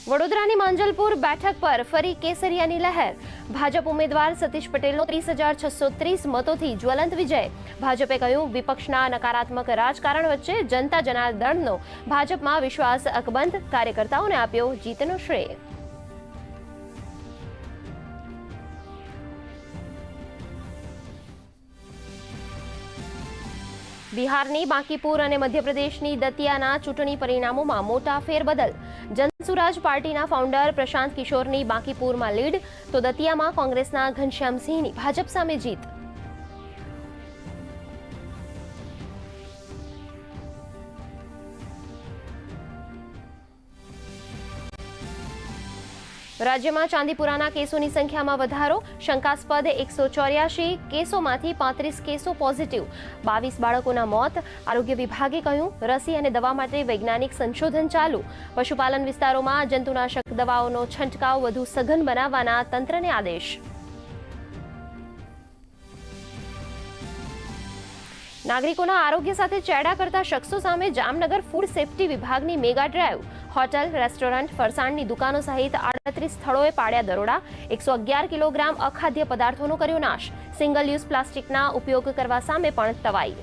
વડોદરાની માંજલપુર બેઠક પર ફરી કેસરિયાની લહેર. ભાજપ ઉમેદવાર સતીશ પટેલનો 30,630 મતોથી જ્વલંત વિજય. ભાજપે કહ્યું, વિપક્ષના નકારાત્મક રાજકારણ વચ્ચે જનતા જનાર્દનનો ભાજપમાં વિશ્વાસ અકબંધ. કાર્યકર્તાઓને આપ્યો જીતનો શ્રેય. બિહારની બાંકીપુર અને મધ્યપ્રદેશની દતિયાના ચૂંટણી પરિણામોમાં મોટા ફેરબદલ. જનસુરાજ પાર્ટીના ફાઉન્ડર પ્રશાંત કિશોરની બાંકીપુરમાં લીડ, તો દતિયામાં કોંગ્રેસના ઘનશ્યામસિંહની ભાજપ સામે જીત. રાજ્યમાં ચાંદીપુરાના કેસોની સંખ્યામાં વધારો. શંકાસ્પદ 184 કેસોમાંથી 35 કેસો પોઝિટિવ. 22 બાળકોના મોત. આરોગ્ય વિભાગે કહ્યું, રસી અને દવા માટે વૈજ્ઞાનિક સંશોધન ચાલુ. પશુપાલન વિસ્તારોમાં જંતુનાશક દવાઓનો છંટકાવ વધુ સઘન બનાવવાના તંત્રને આદેશ. નાગરિકોના આરોગ્ય સાથે ચેડા કરતા શખ્સો સામે જામનગર ફૂડ સેફ્ટી વિભાગની મેગા ડ્રાઈવ. હોટલ, રેસ્ટોરન્ટ, ફરસાણની દુકાનો સહિત 38 સ્થળોએ પાડ્યા દરોડા. 111 કિલોગ્રામ અખાદ્ય પદાર્થોનો કર્યો નાશ. સિંગલ યુઝ પ્લાસ્ટિકના ઉપયોગ કરવા સામે પણ તવાઈ.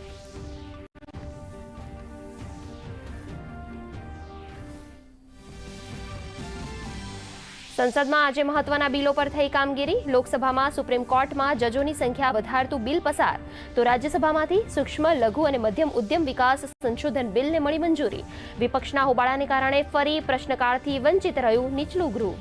સંસદમાં આજે મહત્વના બિલો પર થઈ કામગીરી. લોકસભામાં સુપ્રીમ કોર્ટમાં જજોની સંખ્યા વધારતું બિલ પસાર, તો રાજ્યસભામાંથી સૂક્ષ્મ, લઘુ અને મધ્યમ ઉદ્યમ વિકાસ સંશોધન બિલને મળી મંજૂરી. વિપક્ષના હોબાળાને કારણે ફરી પ્રશ્નકાળથી વંચિત રહ્યું નીચલું ગૃહ.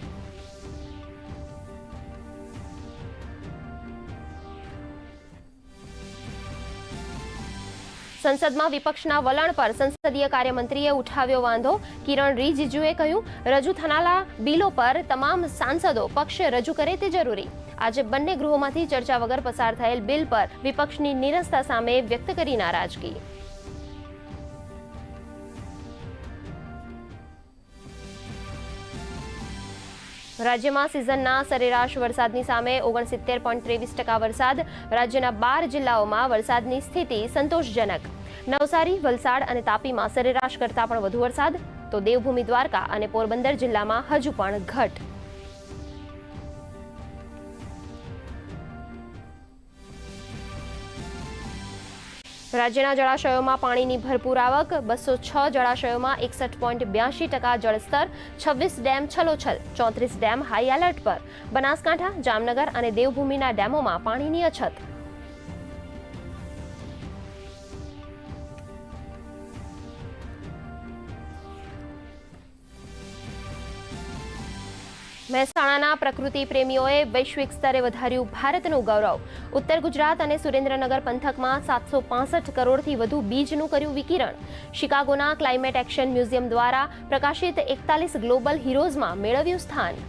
સંસદમાં વિપક્ષના વલણ પર સંસદીય કાર્યમંત્રીએ ઉઠાવ્યો વાંધો. કિરણ રિજિજુએ કહ્યું, રજૂ થનારા બિલો પર તમામ સાંસદો પક્ષ રજૂ કરે તે જરૂરી. આજે બંને ગૃહોમાંથી ચર્ચા વગર પસાર થયેલ બિલ પર વિપક્ષની નિરસતા સામે વ્યક્ત કરી નારાજગી. રાજ્યમાં સિઝનના સરેરાશ વરસાદની સામે 69.23% વરસાદ. રાજ્યના 12 જિલ્લાઓમાં વરસાદની સ્થિતિ સંતોષજનક. નવસારી, વલસાડ અને તાપીમાં સરેરાશ કરતાં પણ વધુ વરસાદ, તો દેવભૂમિ દ્વારકા અને પોરબંદર જિલ્લામાં હજુ પણ ઘટ. રાજ્યના જળાશયોમાં પાણીની ભરપૂર આવક. 206 જળાશયોમાં 61.82% જળસ્તર. 26 ડેમ છલોછલ. 34 ડેમ હાઈ એલર્ટ પર. બનાસકાંઠા, જામનગર અને દેવભૂમિના ડેમોમાં પાણીની અછત. મહેસાણાના પ્રકૃતિ પ્રેમીઓએ વૈશ્વિક સ્તરે વધાર્યું ભારતનું ગૌરવ. ઉત્તર ગુજરાત અને સુરેન્દ્રનગર પંથકમાં 765 કરોડથી વધુ બીજનું કર્યું વિકિરણ. શિકાગોના ક્લાઇમેટ એક્શન મ્યુઝિયમ દ્વારા પ્રકાશિત 41 ગ્લોબલ હીરોઝમાં મેળવ્યું સ્થાન.